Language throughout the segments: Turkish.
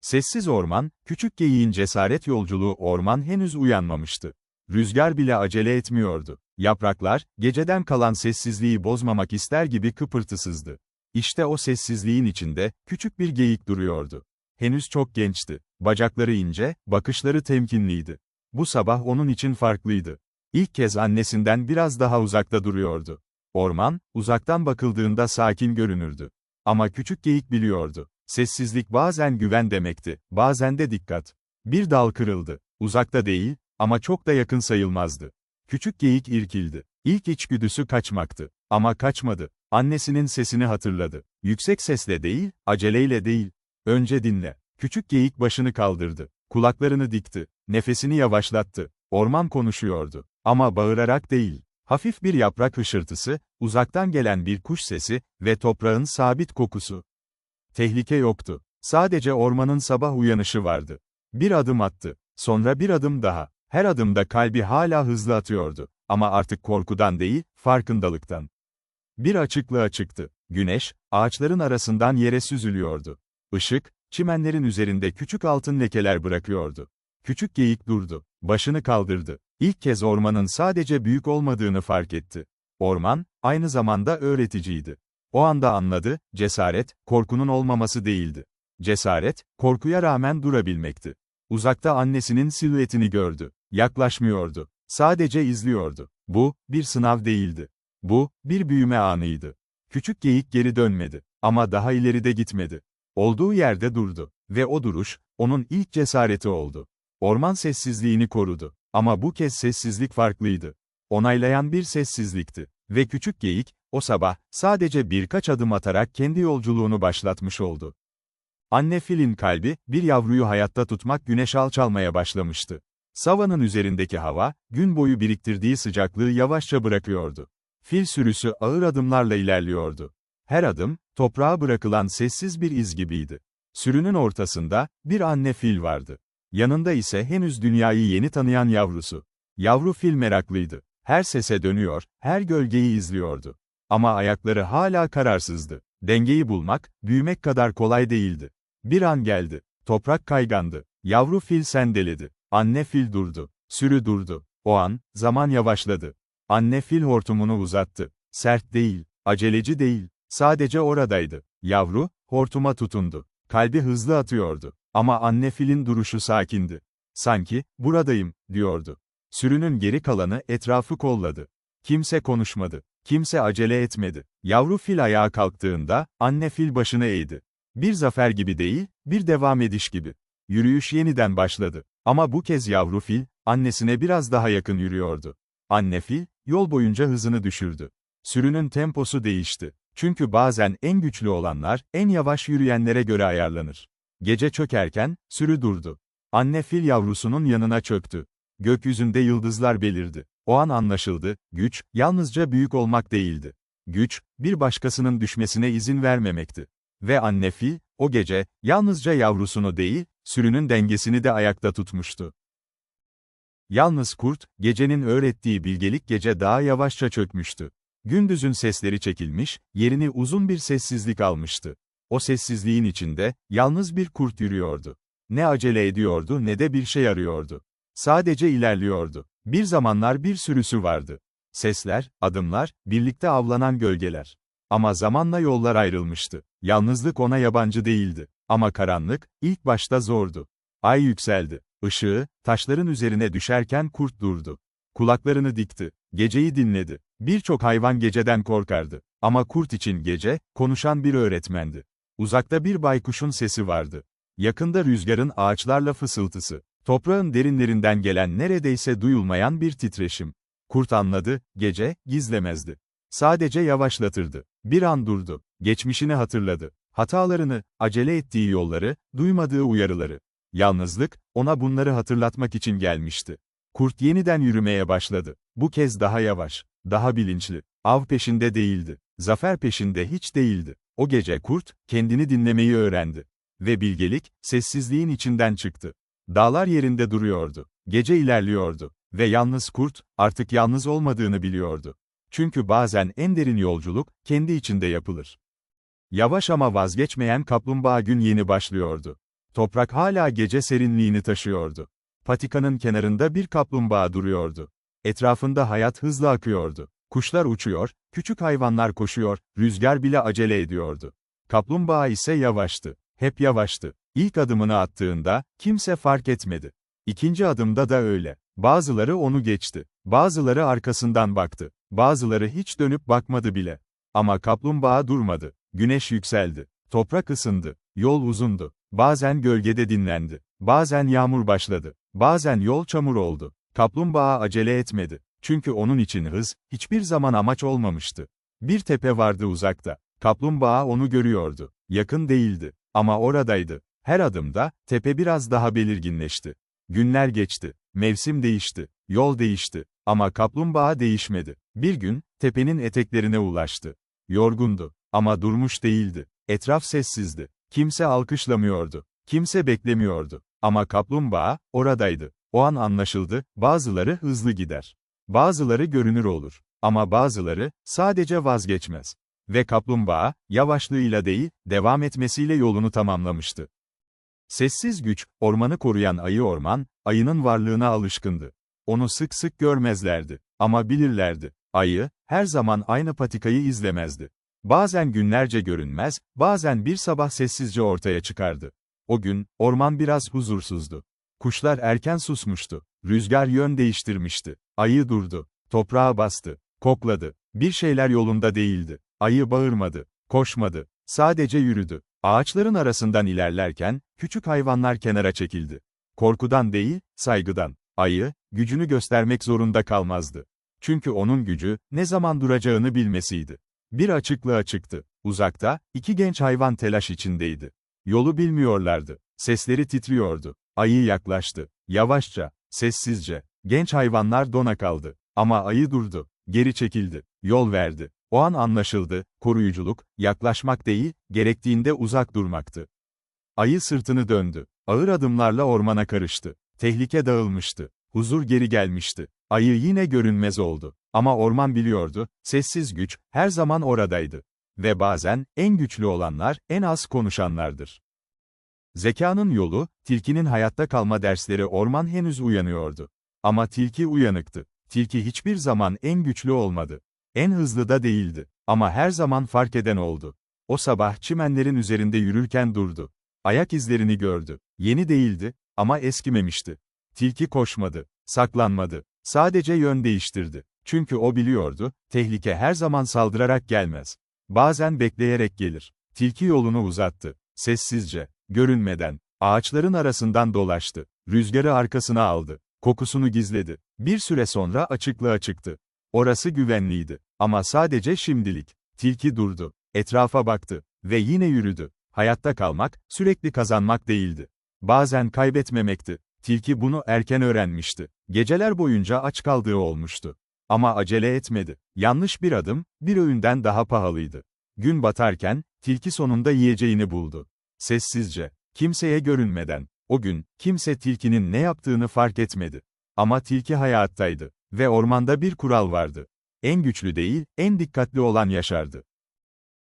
Sessiz orman, küçük geyiğin cesaret yolculuğu orman henüz uyanmamıştı. Rüzgar bile acele etmiyordu. Yapraklar, geceden kalan sessizliği bozmamak ister gibi kıpırtısızdı. İşte o sessizliğin içinde, küçük bir geyik duruyordu. Henüz çok gençti. Bacakları ince, bakışları temkinliydi. Bu sabah onun için farklıydı. İlk kez annesinden biraz daha uzakta duruyordu. Orman, uzaktan bakıldığında sakin görünürdü. Ama küçük geyik biliyordu. Sessizlik bazen güven demekti, bazen de dikkat. Bir dal kırıldı. Uzakta değil, ama çok da yakın sayılmazdı. Küçük geyik irkildi. İlk içgüdüsü kaçmaktı. Ama kaçmadı. Annesinin sesini hatırladı. Yüksek sesle değil, aceleyle değil. Önce dinle. Küçük geyik başını kaldırdı. Kulaklarını dikti. Nefesini yavaşlattı. Orman konuşuyordu. Ama bağırarak değil. Hafif bir yaprak hışırtısı, uzaktan gelen bir kuş sesi ve toprağın sabit kokusu. Tehlike yoktu. Sadece ormanın sabah uyanışı vardı. Bir adım attı. Sonra bir adım daha. Her adımda kalbi hala hızlı atıyordu. Ama artık korkudan değil, farkındalıktan. Bir açıklığa çıktı. Güneş, ağaçların arasından yere süzülüyordu. Işık, çimenlerin üzerinde küçük altın lekeler bırakıyordu. Küçük geyik durdu. Başını kaldırdı. İlk kez ormanın sadece büyük olmadığını fark etti. Orman, aynı zamanda öğreticiydi. O anda anladı, cesaret, korkunun olmaması değildi. Cesaret, korkuya rağmen durabilmekti. Uzakta annesinin silüetini gördü. Yaklaşmıyordu. Sadece izliyordu. Bu, bir sınav değildi. Bu, bir büyüme anıydı. Küçük geyik geri dönmedi. Ama daha ileride gitmedi. Olduğu yerde durdu. Ve o duruş, onun ilk cesareti oldu. Orman sessizliğini korudu. Ama bu kez sessizlik farklıydı. Onaylayan bir sessizlikti. Ve küçük geyik, o sabah, sadece birkaç adım atarak kendi yolculuğunu başlatmış oldu. Anne filin kalbi, bir yavruyu hayatta tutmak güneş alçalmaya başlamıştı. Savanın üzerindeki hava, gün boyu biriktirdiği sıcaklığı yavaşça bırakıyordu. Fil sürüsü ağır adımlarla ilerliyordu. Her adım, toprağa bırakılan sessiz bir iz gibiydi. Sürünün ortasında, bir anne fil vardı. Yanında ise henüz dünyayı yeni tanıyan yavrusu. Yavru fil meraklıydı. Her sese dönüyor, her gölgeyi izliyordu. Ama ayakları hala kararsızdı. Dengeyi bulmak, büyümek kadar kolay değildi. Bir an geldi. Toprak kaygandı. Yavru fil sendeledi. Anne fil durdu. Sürü durdu. O an, zaman yavaşladı. Anne fil hortumunu uzattı. Sert değil, aceleci değil, sadece oradaydı. Yavru, hortuma tutundu. Kalbi hızlı atıyordu. Ama anne filin duruşu sakindi. Sanki, buradayım, diyordu. Sürünün geri kalanı etrafı kolladı. Kimse konuşmadı. Kimse acele etmedi. Yavru fil ayağa kalktığında, anne fil başını eğdi. Bir zafer gibi değil, bir devam ediş gibi. Yürüyüş yeniden başladı. Ama bu kez yavru fil, annesine biraz daha yakın yürüyordu. Anne fil, yol boyunca hızını düşürdü. Sürünün temposu değişti. Çünkü bazen en güçlü olanlar, en yavaş yürüyenlere göre ayarlanır. Gece çökerken, sürü durdu. Anne fil yavrusunun yanına çöktü. Gökyüzünde yıldızlar belirdi. O an anlaşıldı, güç, yalnızca büyük olmak değildi. Güç, bir başkasının düşmesine izin vermemekti. Ve anne fil, o gece, yalnızca yavrusunu değil, sürünün dengesini de ayakta tutmuştu. Yalnız kurt, gecenin öğrettiği bilgelik gece daha yavaşça çökmüştü. Gündüzün sesleri çekilmiş, yerini uzun bir sessizlik almıştı. O sessizliğin içinde, yalnız bir kurt yürüyordu. Ne acele ediyordu ne de bir şey arıyordu. Sadece ilerliyordu. Bir zamanlar bir sürüsü vardı. Sesler, adımlar, birlikte avlanan gölgeler. Ama zamanla yollar ayrılmıştı. Yalnızlık ona yabancı değildi. Ama karanlık, ilk başta zordu. Ay yükseldi. Işığı, taşların üzerine düşerken kurt durdu. Kulaklarını dikti. Geceyi dinledi. Birçok hayvan geceden korkardı. Ama kurt için gece, konuşan bir öğretmendi. Uzakta bir baykuşun sesi vardı. Yakında rüzgarın ağaçlarla fısıltısı. Toprağın derinlerinden gelen neredeyse duyulmayan bir titreşim. Kurt anladı, gece, gizlemezdi. Sadece yavaşlatırdı. Bir an durdu. Geçmişini hatırladı. Hatalarını, acele ettiği yolları, duymadığı uyarıları. Yalnızlık, ona bunları hatırlatmak için gelmişti. Kurt yeniden yürümeye başladı. Bu kez daha yavaş, daha bilinçli. Av peşinde değildi. Zafer peşinde hiç değildi. O gece kurt, kendini dinlemeyi öğrendi. Ve bilgelik, sessizliğin içinden çıktı. Dağlar yerinde duruyordu. Gece ilerliyordu. Ve yalnız kurt, artık yalnız olmadığını biliyordu. Çünkü bazen en derin yolculuk, kendi içinde yapılır. Yavaş ama vazgeçmeyen kaplumbağa gün yeni başlıyordu. Toprak hala gece serinliğini taşıyordu. Patikanın kenarında bir kaplumbağa duruyordu. Etrafında hayat hızla akıyordu. Kuşlar uçuyor, küçük hayvanlar koşuyor, rüzgar bile acele ediyordu. Kaplumbağa ise yavaştı. Hep yavaştı. İlk adımını attığında, kimse fark etmedi. İkinci adımda da öyle. Bazıları onu geçti. Bazıları arkasından baktı. Bazıları hiç dönüp bakmadı bile. Ama kaplumbağa durmadı. Güneş yükseldi. Toprak ısındı. Yol uzundu. Bazen gölgede dinlendi. Bazen yağmur başladı. Bazen yol çamur oldu. Kaplumbağa acele etmedi. Çünkü onun için hız, hiçbir zaman amaç olmamıştı. Bir tepe vardı uzakta. Kaplumbağa onu görüyordu. Yakın değildi. Ama oradaydı. Her adımda, tepe biraz daha belirginleşti. Günler geçti. Mevsim değişti. Yol değişti. Ama kaplumbağa değişmedi. Bir gün, tepenin eteklerine ulaştı. Yorgundu. Ama durmuş değildi. Etraf sessizdi. Kimse alkışlamıyordu. Kimse beklemiyordu. Ama kaplumbağa, oradaydı. O an anlaşıldı, bazıları hızlı gider. Bazıları görünür olur. Ama bazıları, sadece vazgeçmez. Ve kaplumbağa, yavaşlığıyla değil, devam etmesiyle yolunu tamamlamıştı. Sessiz güç, ormanı koruyan ayı orman, ayının varlığına alışkındı. Onu sık sık görmezlerdi. Ama bilirlerdi. Ayı, her zaman aynı patikayı izlemezdi. Bazen günlerce görünmez, bazen bir sabah sessizce ortaya çıkardı. O gün, orman biraz huzursuzdu. Kuşlar erken susmuştu. Rüzgar yön değiştirmişti. Ayı durdu. Toprağa bastı. Kokladı. Bir şeyler yolunda değildi. Ayı bağırmadı. Koşmadı. Sadece yürüdü. Ağaçların arasından ilerlerken, küçük hayvanlar kenara çekildi. Korkudan değil, saygıdan. Ayı, gücünü göstermek zorunda kalmazdı. Çünkü onun gücü, ne zaman duracağını bilmesiydi. Bir açıklığa çıktı. Uzakta, iki genç hayvan telaş içindeydi. Yolu bilmiyorlardı. Sesleri titriyordu. Ayı yaklaştı. Yavaşça, sessizce. Genç hayvanlar dona kaldı. Ama ayı durdu. Geri çekildi. Yol verdi. O an anlaşıldı, koruyuculuk, yaklaşmak değil, gerektiğinde uzak durmaktı. Ayı sırtını döndü. Ağır adımlarla ormana karıştı. Tehlike dağılmıştı. Huzur geri gelmişti. Ayı yine görünmez oldu. Ama orman biliyordu, sessiz güç, her zaman oradaydı. Ve bazen, en güçlü olanlar, en az konuşanlardır. Zekanın yolu, tilkinin hayatta kalma dersleri orman henüz uyanıyordu. Ama tilki uyanıktı. Tilki hiçbir zaman en güçlü olmadı. En hızlı da değildi. Ama her zaman fark eden oldu. O sabah çimenlerin üzerinde yürürken durdu. Ayak izlerini gördü. Yeni değildi, ama eskimemişti. Tilki koşmadı, saklanmadı. Sadece yön değiştirdi. Çünkü o biliyordu, tehlike her zaman saldırarak gelmez. Bazen bekleyerek gelir. Tilki yolunu uzattı. Sessizce, görünmeden, ağaçların arasından dolaştı. Rüzgarı arkasına aldı. Kokusunu gizledi. Bir süre sonra açıklığa çıktı. Orası güvenliydi. Ama sadece şimdilik. Tilki durdu. Etrafa baktı. Ve yine yürüdü. Hayatta kalmak, sürekli kazanmak değildi. Bazen kaybetmemekti. Tilki bunu erken öğrenmişti. Geceler boyunca aç kaldığı olmuştu. Ama acele etmedi. Yanlış bir adım, bir öğünden daha pahalıydı. Gün batarken, tilki sonunda yiyeceğini buldu. Sessizce, kimseye görünmeden. O gün, kimse tilkinin ne yaptığını fark etmedi. Ama tilki hayattaydı. Ve ormanda bir kural vardı. En güçlü değil, en dikkatli olan yaşardı.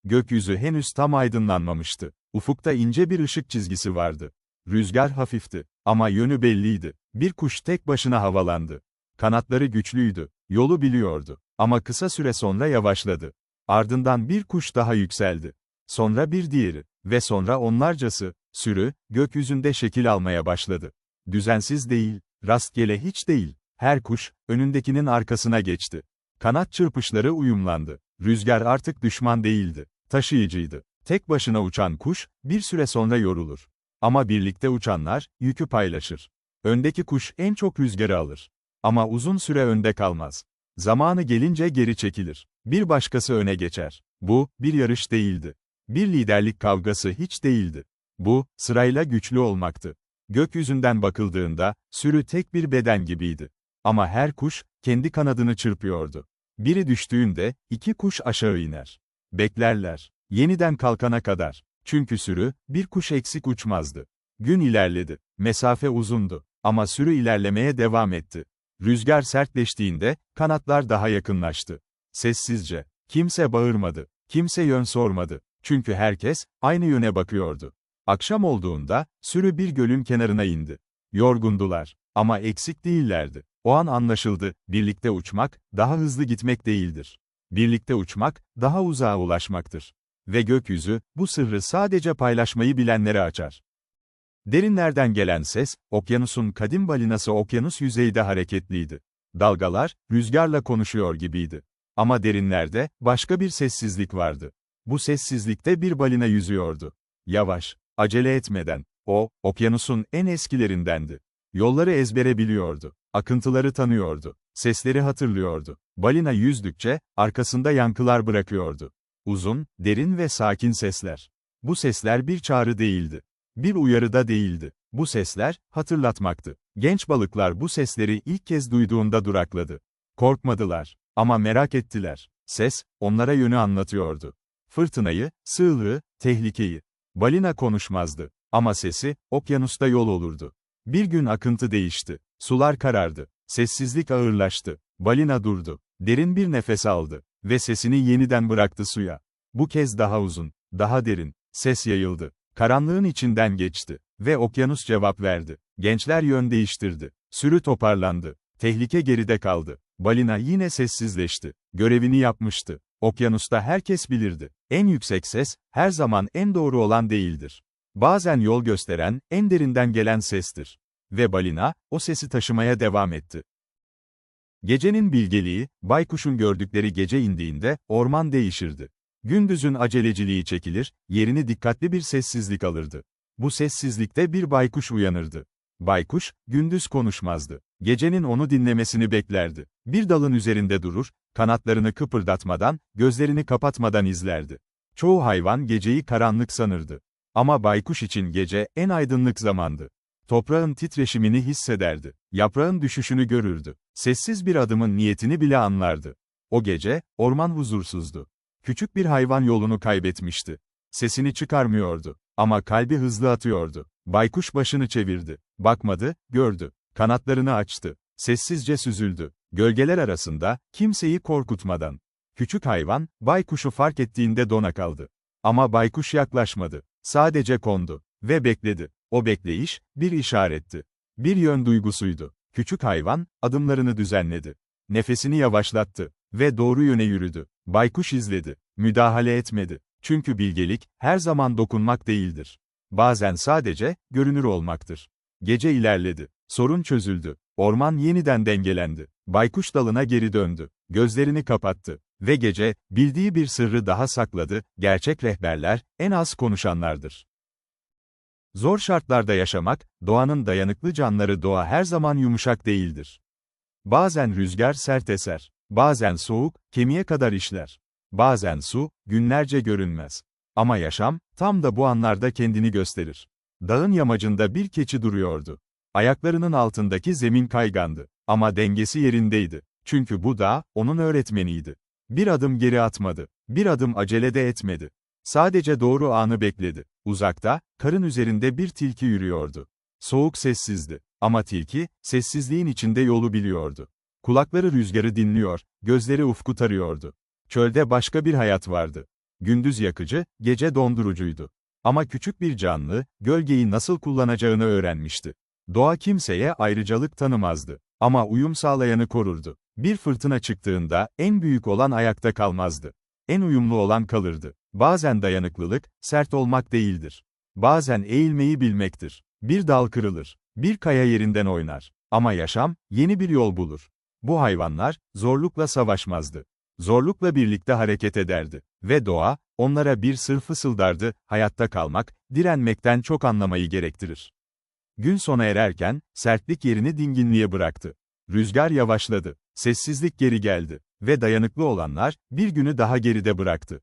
Gökyüzü henüz tam aydınlanmamıştı. Ufukta ince bir ışık çizgisi vardı. Rüzgar hafifti. Ama yönü belliydi. Bir kuş tek başına havalandı. Kanatları güçlüydü. Yolu biliyordu. Ama kısa süre sonra yavaşladı. Ardından bir kuş daha yükseldi. Sonra bir diğeri. Ve sonra onlarcası, sürü, gökyüzünde şekil almaya başladı. Düzensiz değil, rastgele hiç değil. Her kuş, önündekinin arkasına geçti. Kanat çırpışları uyumlandı. Rüzgar artık düşman değildi. Taşıyıcıydı. Tek başına uçan kuş, bir süre sonra yorulur. Ama birlikte uçanlar, yükü paylaşır. Öndeki kuş en çok rüzgarı alır. Ama uzun süre önde kalmaz. Zamanı gelince geri çekilir. Bir başkası öne geçer. Bu, bir yarış değildi. Bir liderlik kavgası hiç değildi. Bu, sırayla güçlü olmaktı. Gökyüzünden bakıldığında, sürü tek bir beden gibiydi. Ama her kuş, kendi kanadını çırpıyordu. Biri düştüğünde, iki kuş aşağı iner. Beklerler. Yeniden kalkana kadar. Çünkü sürü, bir kuş eksik uçmazdı. Gün ilerledi. Mesafe uzundu. Ama sürü ilerlemeye devam etti. Rüzgar sertleştiğinde, kanatlar daha yakınlaştı. Sessizce. Kimse bağırmadı. Kimse yön sormadı. Çünkü herkes, aynı yöne bakıyordu. Akşam olduğunda, sürü bir gölün kenarına indi. Yorgundular. Ama eksik değillerdi. O an anlaşıldı, birlikte uçmak, daha hızlı gitmek değildir. Birlikte uçmak, daha uzağa ulaşmaktır. Ve gökyüzü, bu sırrı sadece paylaşmayı bilenlere açar. Derinlerden gelen ses, okyanusun kadim balinası okyanus yüzeyde hareketliydi. Dalgalar, rüzgarla konuşuyor gibiydi. Ama derinlerde, başka bir sessizlik vardı. Bu sessizlikte bir balina yüzüyordu. Yavaş, acele etmeden. O, okyanusun en eskilerindendi. Yolları ezbere biliyordu. Akıntıları tanıyordu. Sesleri hatırlıyordu. Balina yüzdükçe, arkasında yankılar bırakıyordu. Uzun, derin ve sakin sesler. Bu sesler bir çağrı değildi. Bir uyarı da değildi. Bu sesler, hatırlatmaktı. Genç balıklar bu sesleri ilk kez duyduğunda durakladı. Korkmadılar. Ama merak ettiler. Ses, onlara yönü anlatıyordu. Fırtınayı, sığlığı, tehlikeyi. Balina konuşmazdı. Ama sesi, okyanusta yol olurdu. Bir gün akıntı değişti. Sular karardı. Sessizlik ağırlaştı. Balina durdu. Derin bir nefes aldı. Ve sesini yeniden bıraktı suya. Bu kez daha uzun, daha derin. Ses yayıldı. Karanlığın içinden geçti. Ve okyanus cevap verdi. Gençler yön değiştirdi. Sürü toparlandı. Tehlike geride kaldı. Balina yine sessizleşti. Görevini yapmıştı. Okyanusta herkes bilirdi. En yüksek ses, her zaman en doğru olan değildir. Bazen yol gösteren, en derinden gelen sestir. Ve balina, o sesi taşımaya devam etti. Gecenin bilgeliği, baykuşun gördükleri gece indiğinde, orman değişirdi. Gündüzün aceleciliği çekilir, yerini dikkatli bir sessizlik alırdı. Bu sessizlikte bir baykuş uyanırdı. Baykuş, gündüz konuşmazdı. Gecenin onu dinlemesini beklerdi. Bir dalın üzerinde durur, kanatlarını kıpırdatmadan, gözlerini kapatmadan izlerdi. Çoğu hayvan geceyi karanlık sanırdı. Ama baykuş için gece en aydınlık zamandı. Toprağın titreşimini hissederdi. Yaprağın düşüşünü görürdü. Sessiz bir adımın niyetini bile anlardı. O gece, orman huzursuzdu. Küçük bir hayvan yolunu kaybetmişti. Sesini çıkarmıyordu. Ama kalbi hızlı atıyordu. Baykuş başını çevirdi. Bakmadı, gördü. Kanatlarını açtı. Sessizce süzüldü. Gölgeler arasında, kimseyi korkutmadan. Küçük hayvan, baykuşu fark ettiğinde dona kaldı. Ama baykuş yaklaşmadı. Sadece kondu. Ve bekledi. O bekleyiş, bir işaretti. Bir yön duygusuydu. Küçük hayvan, adımlarını düzenledi. Nefesini yavaşlattı. Ve doğru yöne yürüdü. Baykuş izledi. Müdahale etmedi. Çünkü bilgelik, her zaman dokunmak değildir. Bazen sadece, görünür olmaktır. Gece ilerledi. Sorun çözüldü. Orman yeniden dengelendi. Baykuş dalına geri döndü. Gözlerini kapattı. Ve gece, bildiği bir sırrı daha sakladı. Gerçek rehberler, en az konuşanlardır. Zor şartlarda yaşamak, doğanın dayanıklı canları doğa her zaman yumuşak değildir. Bazen rüzgar sert eser. Bazen soğuk, kemiğe kadar işler. Bazen su, günlerce görünmez. Ama yaşam, tam da bu anlarda kendini gösterir. Dağın yamacında bir keçi duruyordu. Ayaklarının altındaki zemin kaygandı. Ama dengesi yerindeydi. Çünkü bu dağ, onun öğretmeniydi. Bir adım geri atmadı. Bir adım acele de etmedi. Sadece doğru anı bekledi. Uzakta, karın üzerinde bir tilki yürüyordu. Soğuk sessizdi. Ama tilki, sessizliğin içinde yolu biliyordu. Kulakları rüzgarı dinliyor, gözleri ufku tarıyordu. Çölde başka bir hayat vardı. Gündüz yakıcı, gece dondurucuydu. Ama küçük bir canlı, gölgeyi nasıl kullanacağını öğrenmişti. Doğa kimseye ayrıcalık tanımazdı. Ama uyum sağlayanı korurdu. Bir fırtına çıktığında, en büyük olan ayakta kalmazdı. En uyumlu olan kalırdı. Bazen dayanıklılık, sert olmak değildir. Bazen eğilmeyi bilmektir. Bir dal kırılır. Bir kaya yerinden oynar. Ama yaşam, yeni bir yol bulur. Bu hayvanlar, zorlukla savaşmazdı. Zorlukla birlikte hareket ederdi. Ve doğa, onlara bir sır fısıldardı, hayatta kalmak, direnmekten çok anlamayı gerektirir. Gün sona ererken, sertlik yerini dinginliğe bıraktı. Rüzgar yavaşladı. Sessizlik geri geldi. Ve dayanıklı olanlar, bir günü daha geride bıraktı.